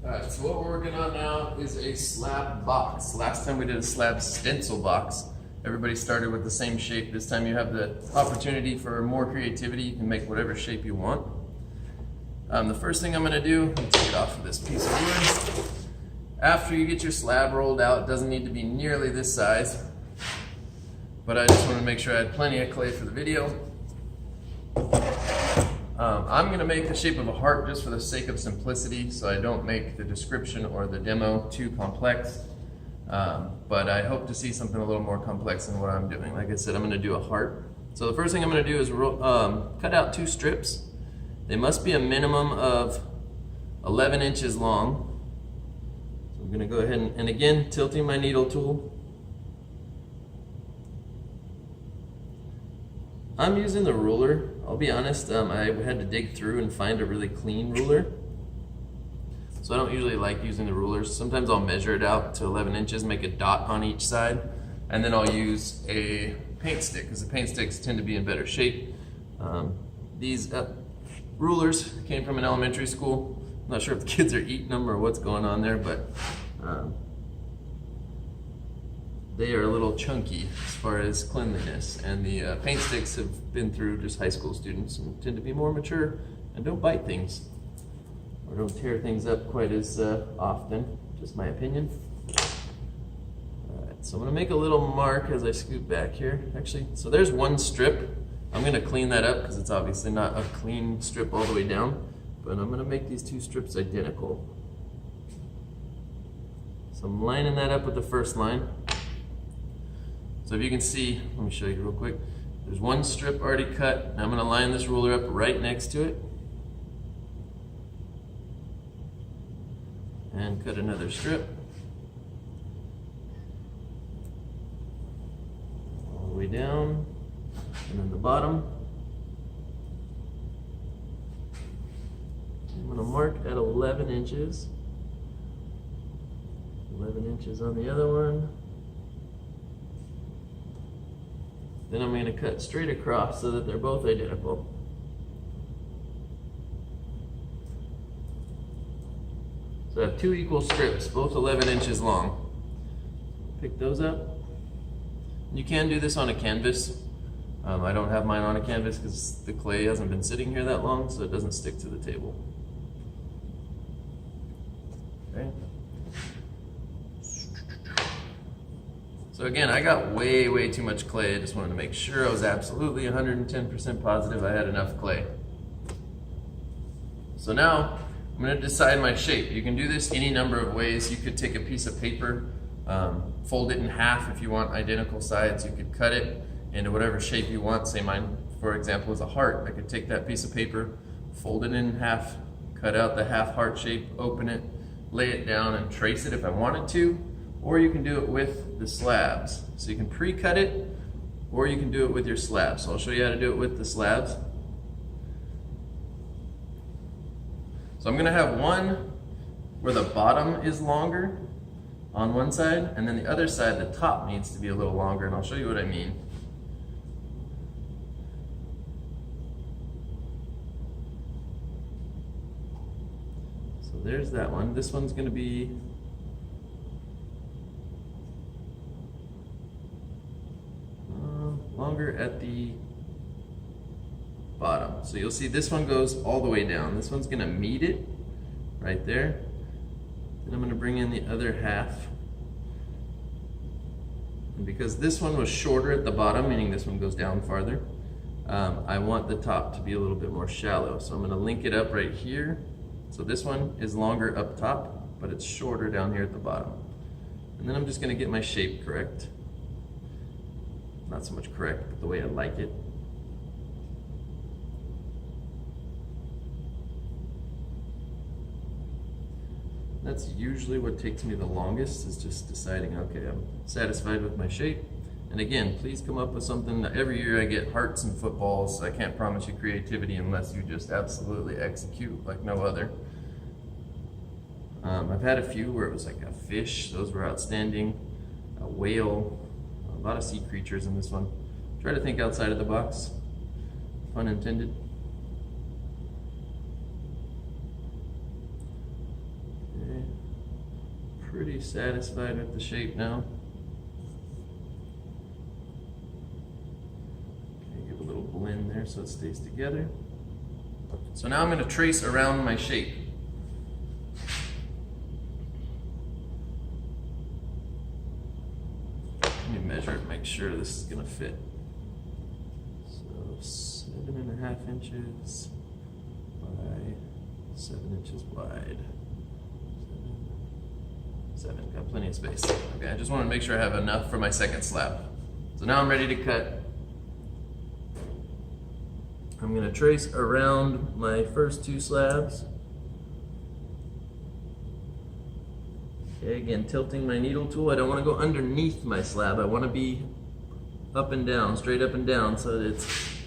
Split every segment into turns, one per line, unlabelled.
Alright, so what we're working on now is a slab box. Last time we did a slab stencil box. Everybody started with the same shape. This time you have the opportunity for more creativity. You can make whatever shape you want. The first thing I'm going to do, let me take it off of this piece of wood. After you get your slab rolled out, it doesn't need to be nearly this size, but I just want to make sure I had plenty of clay for the video. I'm going to make the shape of a heart just for the sake of simplicity, so I don't make the description or the demo too complex. But I hope to see something a little more complex than what I'm doing. Like I said, I'm going to do a heart. So the first thing I'm going to do is cut out 2 strips. They must be a minimum of 11 inches long. So I'm going to go ahead and again, tilting my needle tool. I'm using the ruler. I'll be honest, I had to dig through and find a really clean ruler. So I don't usually like using the rulers. Sometimes I'll measure it out to 11 inches, make a dot on each side, and then I'll use a paint stick, because the paint sticks tend to be in better shape. These rulers came from an elementary school. I'm not sure if the kids are eating them or what's going on there, but they are a little chunky as far as cleanliness, and the paint sticks have been through just high school students and tend to be more mature and don't bite things or don't tear things up quite as often, just my opinion. Alright, so I'm going to make a little mark as I scoot back here. Actually, so there's 1 strip. I'm going to clean that up because it's obviously not a clean strip all the way down, but I'm going to make these 2 strips identical. So I'm lining that up with the first line. So if you can see, let me show you real quick. There's 1 strip already cut. I'm going to line this ruler up right next to it. And cut another strip. All the way down. And then the bottom. I'm going to mark at 11 inches. 11 inches on the other one. Then I'm going to cut straight across so that they're both identical. So I have 2 equal strips, both 11 inches long. Pick those up. You can do this on a canvas. I don't have mine on a canvas because the clay hasn't been sitting here that long, so it doesn't stick to the table. Okay. So again, I got way too much clay. I just wanted to make sure I was absolutely 110% positive I had enough clay. So now I'm going to decide my shape. You can do this any number of ways. You could take a piece of paper, fold it in half if you want identical sides. You could cut it into whatever shape you want. Say mine, for example, is a heart. I could take that piece of paper, fold it in half, cut out the half heart shape, open it, lay it down and trace it if I wanted to. Or you can do it with the slabs. So you can pre-cut it, or you can do it with your slabs. So I'll show you how to do it with the slabs. So I'm going to have one where the bottom is longer on one side, and then the other side, the top needs to be a little longer, and I'll show you what I mean. So there's that one. This one's going to be longer at the bottom. So you'll see this one goes all the way down. This one's going to meet it right there. Then I'm going to bring in the other half. And because this one was shorter at the bottom, meaning this one goes down farther, I want the top to be a little bit more shallow. So I'm going to link it up right here. So this one is longer up top, but it's shorter down here at the bottom. And then I'm just going to get my shape correct. Not so much correct, but the way I like it. That's usually what takes me the longest, is just deciding, okay, I'm satisfied with my shape. And again, please come up with something. Every year I get hearts and footballs. I can't promise you creativity unless you just absolutely execute like no other. I've had a few where it was like a fish. Those were outstanding. A whale. A lot of sea creatures in this one. Try to think outside of the box. Pun intended. Okay. pretty satisfied with the shape now. Okay, give a little blend there so it stays together. So now I'm going to trace around my shape. Let me measure it, make sure this is going to fit. So 7.5 inches by 7 inches wide. 7, got plenty of space. Okay, I just want to make sure I have enough for my second slab. So now I'm ready to cut. I'm going to trace around my first 2 slabs. Okay, again, tilting my needle tool. I don't want to go underneath my slab. I want to be up and down, straight up and down, so that it's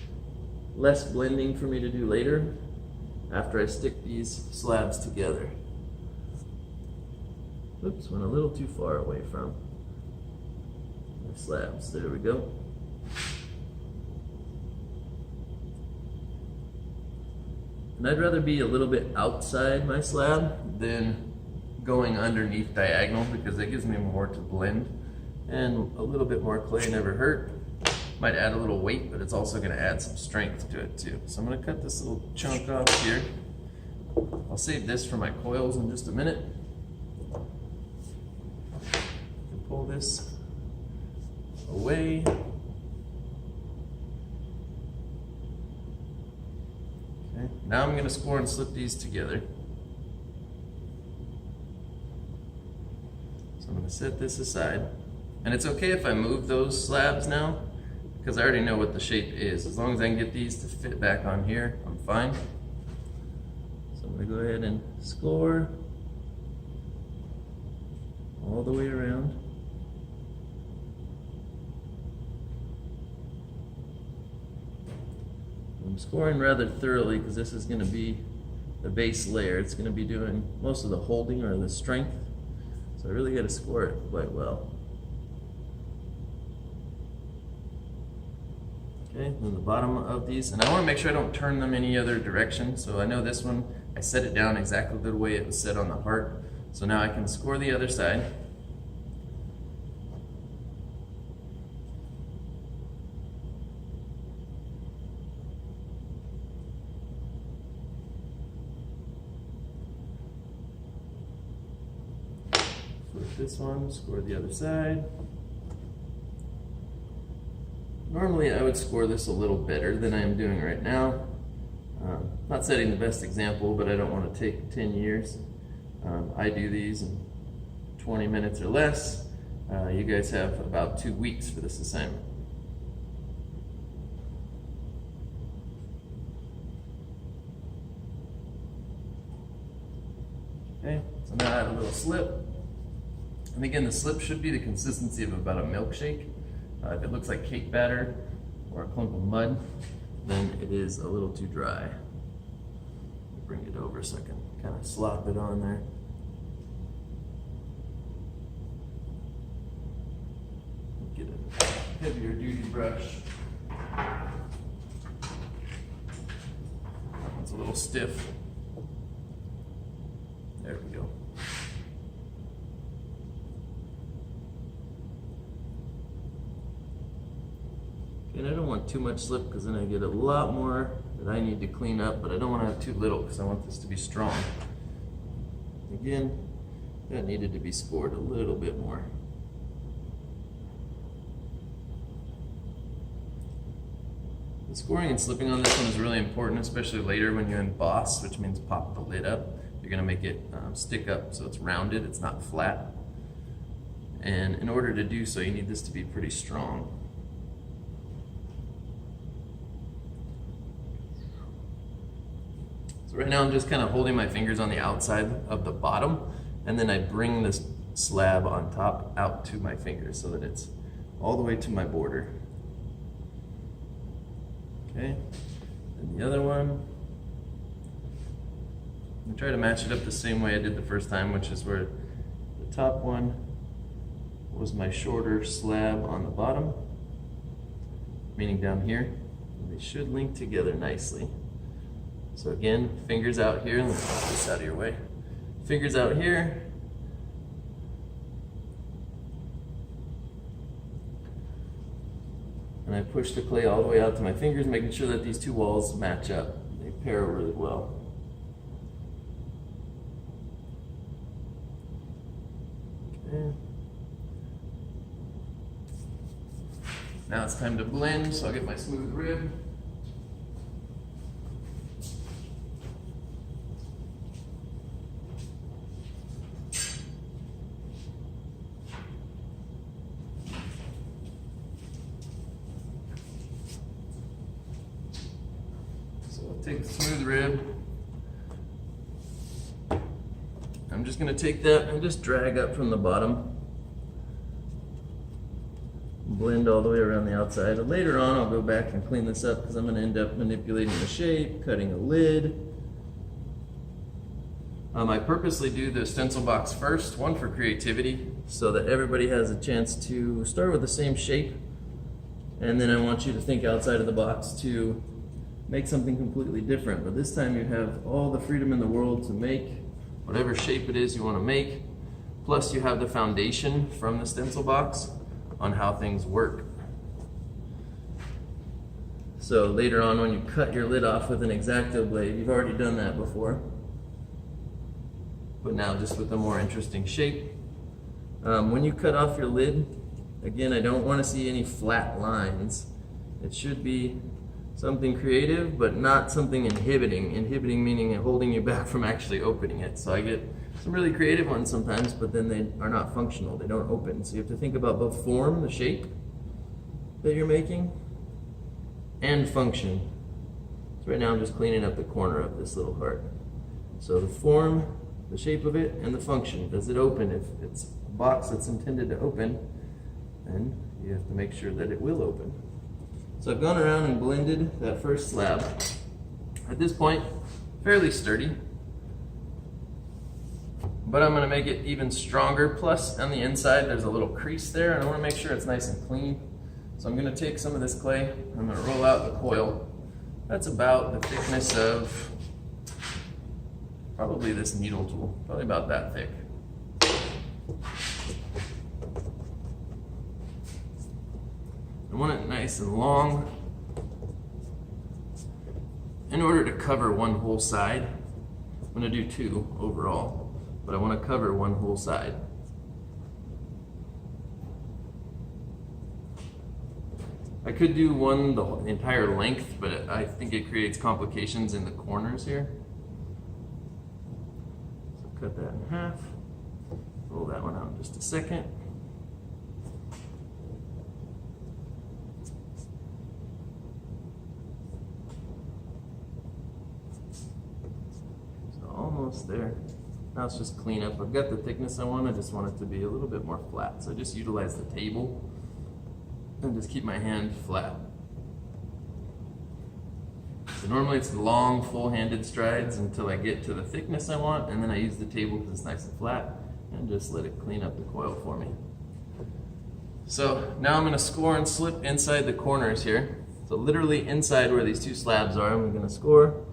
less blending for me to do later after I stick these slabs together. Oops, went a little too far away from my slabs. There we go. And I'd rather be a little bit outside my slab than going underneath diagonal, because that gives me more to blend. And a little bit more clay never hurt. Might add a little weight, but it's also going to add some strength to it too. So I'm going to cut this little chunk off here. I'll save this for my coils in just a minute. Pull this away. Okay, now I'm going to score and slip these together. So I'm going to set this aside. And it's okay if I move those slabs now, because I already know what the shape is. As long as I can get these to fit back on here, I'm fine. So I'm going to go ahead and score all the way around. I'm scoring rather thoroughly because this is going to be the base layer. It's going to be doing most of the holding or the strength. So I really got to score it quite well. Okay, and then the bottom of these, and I want to make sure I don't turn them any other direction. So I know this one, I set it down exactly the way it was set on the heart. So now I can score the other side. This one, score the other side. Normally I would score this a little better than I am doing right now. Not setting the best example, but I don't want to take 10 years. I do these in 20 minutes or less. You guys have about 2 weeks for this assignment. Okay, so now I have a little slip. And again, the slip should be the consistency of about a milkshake. If it looks like cake batter or a clump of mud, then it is a little too dry. Bring it over so I can kind of slop it on there. Get a heavier duty brush. It's a little stiff. There we go. And I don't want too much slip because then I get a lot more that I need to clean up, but I don't want to have too little because I want this to be strong. Again, that needed to be scored a little bit more. The scoring and slipping on this one is really important, especially later when you emboss, which means pop the lid up. You're going to make it stick up so it's rounded, it's not flat. And in order to do so, you need this to be pretty strong. So right now I'm just kind of holding my fingers on the outside of the bottom, and then I bring this slab on top out to my fingers so that it's all the way to my border. Okay, and the other one, I try to match it up the same way I did the first time, which is where the top one was my shorter slab on the bottom, meaning down here. And they should link together nicely. So again, fingers out here. Let me put this out of your way. Fingers out here. and I push the clay all the way out to my fingers, making sure that these two walls match up. They pair really well. Okay. Now it's time to blend, so I'll get my smooth rib. So I'll take the smooth rib. I'm just going to take that and just drag up from the bottom. Blend all the way around the outside. And later on I'll go back and clean this up because I'm going to end up manipulating the shape, cutting a lid. I purposely do the stencil box first, one for creativity, so that everybody has a chance to start with the same shape, and then I want you to think outside of the box to make something completely different. But this time you have all the freedom in the world to make whatever shape it is you want to make, plus you have the foundation from the stencil box on how things work. So later on when you cut your lid off with an X-Acto blade, you've already done that before, but now just with a more interesting shape. When you cut off your lid, again, I don't want to see any flat lines. It should be something creative, but not something inhibiting. Inhibiting meaning holding you back from actually opening it. So I get some really creative ones sometimes, but then they are not functional. They don't open. So you have to think about both form, the shape that you're making, and function. So right now I'm just cleaning up the corner of this little heart. So the form, the shape of it, and the function. Does it open? If it's a box that's intended to open, then you have to make sure that it will open. So I've gone around and blended that first slab. At this point, fairly sturdy, but I'm going to make it even stronger. Plus on the inside there's a little crease there, and I want to make sure it's nice and clean. So I'm going to take some of this clay, I'm going to roll out the coil. That's about the thickness of probably this needle tool, probably about that thick. I want it nice and long in order to cover one whole side. I'm going to do two overall, but I want to cover one whole side. I could do one the entire length, but I think it creates complications in the corners here. So cut that in half. Roll that one out in just a second. Almost there. Now it's just clean up. I've got the thickness I want. I just want it to be a little bit more flat. So I just utilize the table and just keep my hand flat. So normally it's long, full-handed strides until I get to the thickness I want, and then I use the table because it's nice and flat, and just let it clean up the coil for me. So now I'm going to score and slip inside the corners here. So literally inside where these two slabs are, I'm going to score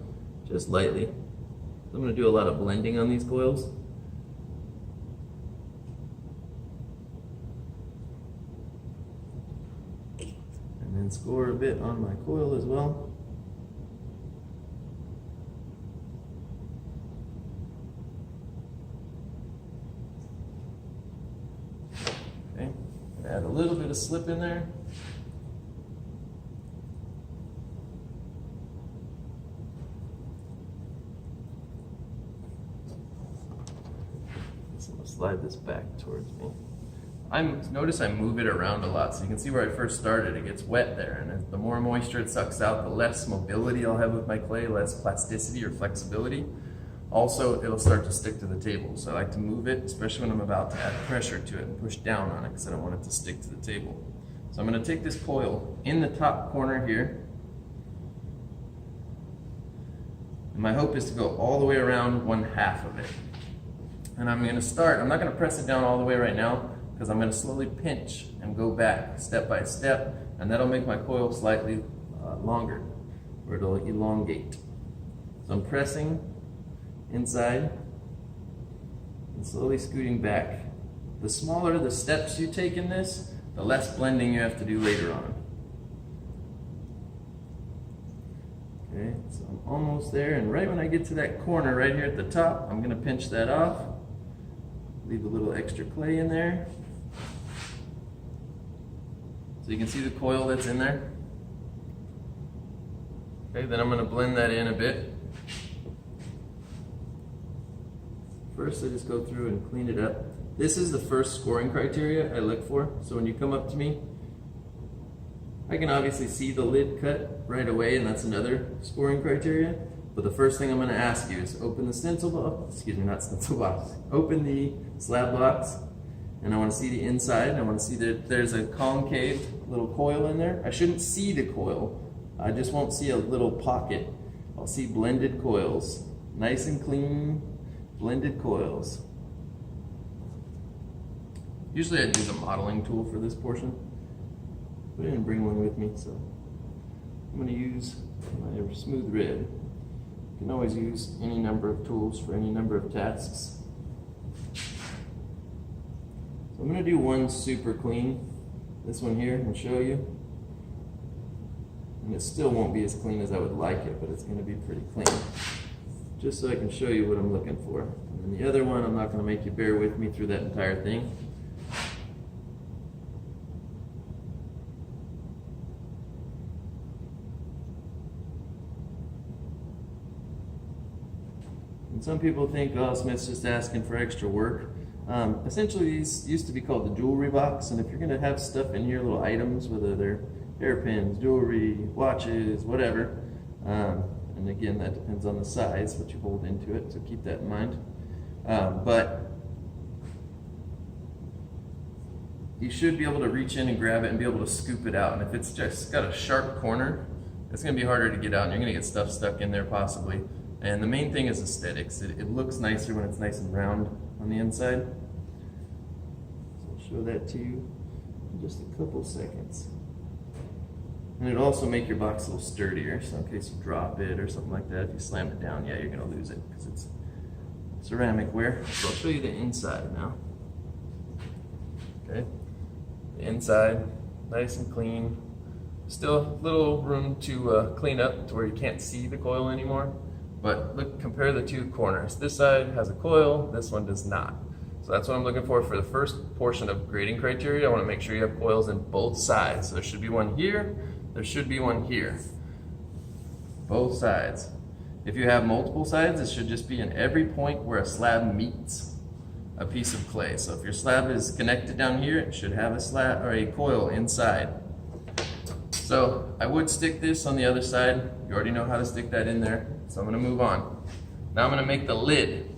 just lightly. I'm going to do a lot of blending on these coils. And then score a bit on my coil as well. Okay, add a little bit of slip in there. Slide this back towards me. Notice I move it around a lot, so you can see where I first started, it gets wet there, and the more moisture it sucks out, the less mobility I'll have with my clay, less plasticity or flexibility. Also, it'll start to stick to the table, so I like to move it, especially when I'm about to add pressure to it and push down on it, because I don't want it to stick to the table. So I'm going to take this coil in the top corner here, and my hope is to go all the way around one half of it. And I'm going to start, I'm not going to press it down all the way right now, because I'm going to slowly pinch and go back step by step, and that'll make my coil slightly longer, or it'll elongate. So I'm pressing inside and slowly scooting back. The smaller the steps you take in this, the less blending you have to do later on. almost there, and right when I get to that corner right here at the top, I'm gonna pinch that off, leave a little extra clay in there. So you can see the coil that's in there. Okay, then I'm gonna blend that in a bit. First, I just go through and clean it up. This is the first scoring criteria I look for. So when you come up to me, I can obviously see the lid cut right away, and that's another scoring criteria. But the first thing I'm gonna ask you is open the stencil box, excuse me, not stencil box, open the slab box, and I wanna see the inside. I wanna see that there's a concave little coil in there. I shouldn't see the coil. I just won't see a little pocket. I'll see blended coils, nice and clean. Blended coils. Usually I'd use a modeling tool for this portion, but I didn't bring one with me, so I'm going to use my smooth red. You can always use any number of tools for any number of tasks. So I'm going to do one super clean, this one here, and show you. And it still won't be as clean as I would like it, but it's going to be pretty clean. Just so I can show you what I'm looking for. And then the other one, I'm not going to make you bear with me through that entire thing. And some people think, oh, Smith's just asking for extra work. Essentially, these used to be called the jewelry box, and if you're going to have stuff in here, little items, whether they're hairpins, jewelry, watches, whatever, and again, that depends on the size, what you hold into it, so keep that in mind. But you should be able to reach in and grab it and be able to scoop it out. And if it's just got a sharp corner, it's going to be harder to get out, and you're going to get stuff stuck in there possibly. And the main thing is aesthetics. It looks nicer when it's nice and round on the inside. So I'll show that to you in just a couple seconds. And it'll also make your box a little sturdier, so in case you drop it or something like that, if you slam it down, yeah, you're gonna lose it because it's ceramic ware. So I'll show you the inside now. Okay, the inside, nice and clean. Still a little room to clean up to where you can't see the coil anymore. But look, compare the two corners. This side has a coil, this one does not. So that's what I'm looking for the first portion of grading criteria. I want to make sure you have coils in both sides. So there should be one here, there should be one here. Both sides. If you have multiple sides, it should just be in every point where a slab meets a piece of clay. So if your slab is connected down here, it should have a slab or a coil inside. So I would stick this on the other side. You already know how to stick that in there. So I'm gonna move on. Now I'm gonna make the lid.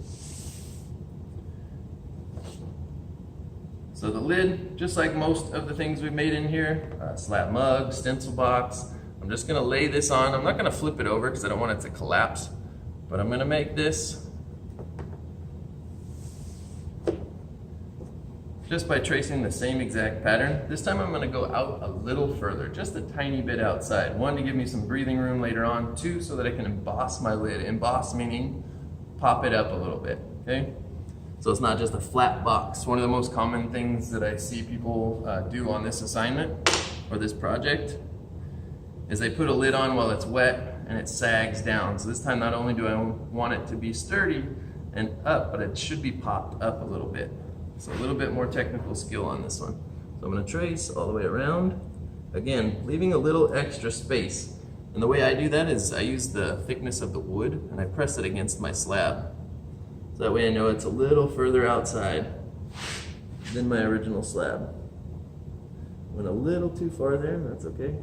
So the lid, just like most of the things we've made in here, slab mug, stencil box, I'm just gonna lay this on. I'm not gonna flip it over because I don't want it to collapse, but I'm gonna make this just by tracing the same exact pattern. This time I'm gonna go out a little further, just a tiny bit outside. One, to give me some breathing room later on. Two, so that I can emboss my lid. Emboss meaning pop it up a little bit, okay? So it's not just a flat box. One of the most common things that I see people do on this assignment or this project is they put a lid on while it's wet and it sags down. So this time not only do I want it to be sturdy and up, but it should be popped up a little bit. So a little bit more technical skill on this one. So I'm gonna trace all the way around. Again, leaving a little extra space. And the way I do that is I use the thickness of the wood and I press it against my slab. So that way I know it's a little further outside than my original slab. Went a little too far there, that's okay.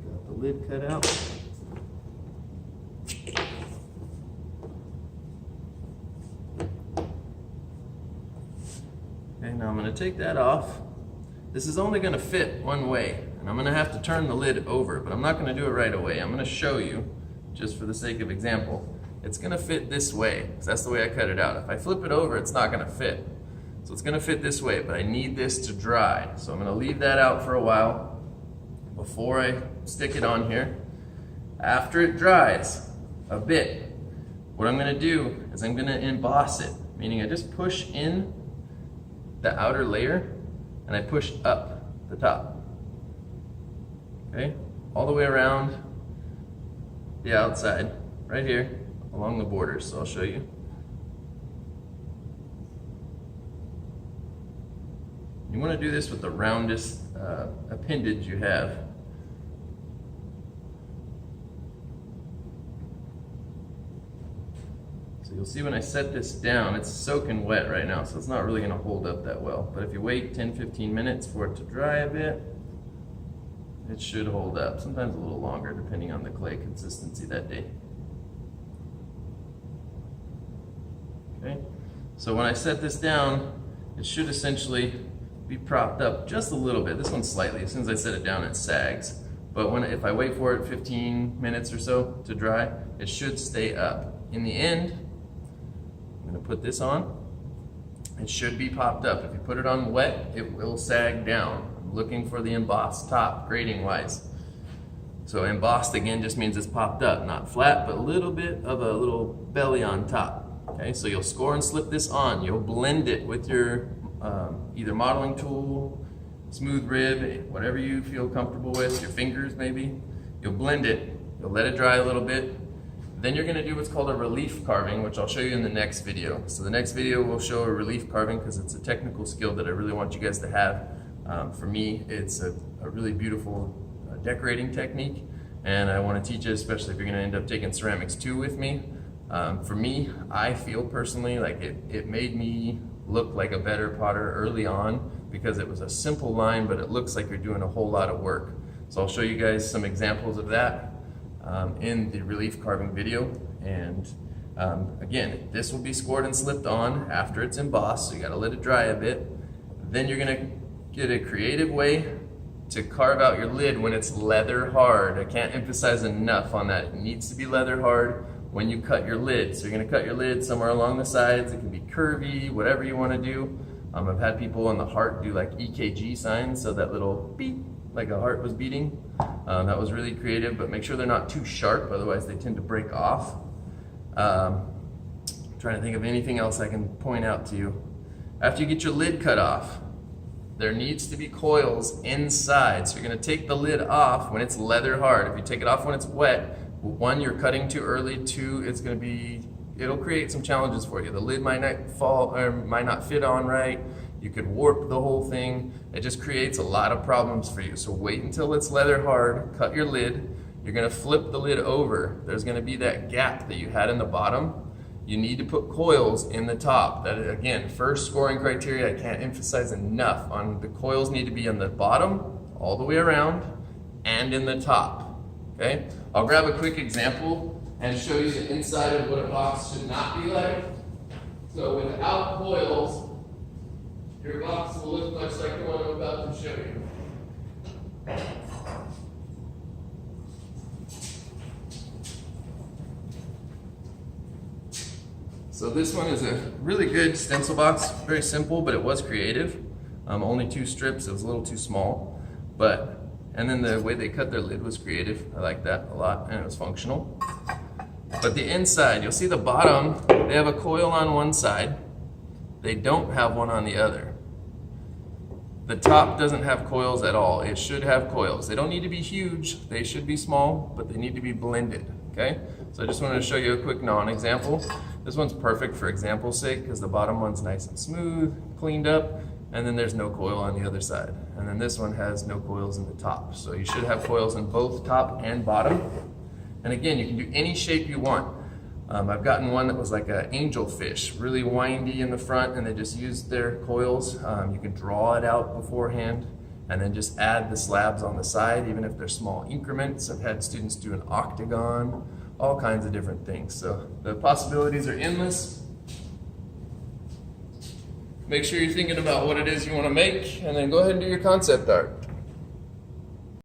Got the lid cut out. Okay, now I'm going to take that off. This is only going to fit one way, and I'm going to have to turn the lid over, but I'm not going to do it right away. I'm going to show you, just for the sake of example. It's going to fit this way, because that's the way I cut it out. If I flip it over, it's not going to fit. So it's going to fit this way, but I need this to dry. So I'm going to leave that out for a while before I stick it on here. After it dries a bit, what I'm going to do is I'm going to emboss it. meaning I just push in the outer layer and I push up the top. Okay, all the way around the outside, right here along the borders. So I'll show you. You want to do this with the roundest appendage you have. So you'll see when I set this down, it's soaking wet right now, so it's not really going to hold up that well. But if you wait 10-15 minutes for it to dry a bit, it should hold up. Sometimes a little longer depending on the clay consistency that day. Okay, so when I set this down, it should essentially be propped up just a little bit. This one's slightly. As soon as I set it down, it sags. But if I wait for it 15 minutes or so to dry, it should stay up. In the end, I'm going to put this on. It should be popped up. If you put it on wet, it will sag down. I'm looking for the embossed top, grading wise. So embossed again just means it's popped up, not flat, but a little bit of a little belly on top. Okay, so you'll score and slip this on. You'll blend it with your either modeling tool, smooth rib, whatever you feel comfortable with, your fingers maybe. You'll blend it, you'll let it dry a little bit. Then you're gonna do what's called a relief carving, which I'll show you in the next video. So the next video will show a relief carving because it's a technical skill that I really want you guys to have. For me, it's a really beautiful decorating technique, and I wanna teach it, especially if you're gonna end up taking ceramics 2 with me. For me, I feel personally like it made me look like a better potter early on because it was a simple line, but it looks like you're doing a whole lot of work. So I'll show you guys some examples of that in the relief carving video. And again, this will be scored and slipped on after it's embossed, so you gotta let it dry a bit. Then you're gonna get a creative way to carve out your lid when it's leather hard. I can't emphasize enough on that. It needs to be leather hard when you cut your lid. So you're gonna cut your lid somewhere along the sides. It can be curvy, whatever you wanna do. I've had people on the heart do like EKG signs, so that little beep, like a heart was beating. That was really creative, but make sure they're not too sharp, otherwise they tend to break off. Trying to think of anything else I can point out to you. After you get your lid cut off, there needs to be coils inside. So you're gonna take the lid off when it's leather hard. If you take it off when it's wet, 1, you're cutting too early. 2, it'll create some challenges for you. The lid might not fall or might not fit on right. You could warp the whole thing. It just creates a lot of problems for you. So wait until it's leather hard, cut your lid. You're gonna flip the lid over. There's gonna be that gap that you had in the bottom. You need to put coils in the top. That, again, first scoring criteria, I can't emphasize enough on. The coils need to be on the bottom, all the way around, and in the top. Okay, I'll grab a quick example and show you the inside of what a box should not be like. So without coils, your box will look much like the one I'm about to show you. So this one is a really good stencil box, very simple, but it was creative. Only 2 strips, it was a little too small, and then the way they cut their lid was creative. I like that a lot, and it was functional. But the inside, you'll see the bottom, they have a coil on one side. They don't have one on the other. The top doesn't have coils at all. It should have coils. They don't need to be huge. They should be small, but they need to be blended, okay? So I just wanted to show you a quick non-example. This one's perfect for example's sake because the bottom one's nice and smooth, cleaned up, and then there's no coil on the other side. And then this one has no coils in the top. So you should have coils in both top and bottom. And again, you can do any shape you want. I've gotten one that was like an angelfish, really windy in the front, and they just used their coils. You can draw it out beforehand and then just add the slabs on the side, even if they're small increments. I've had students do an octagon, all kinds of different things. So the possibilities are endless. Make sure you're thinking about what it is you want to make, and then go ahead and do your concept art.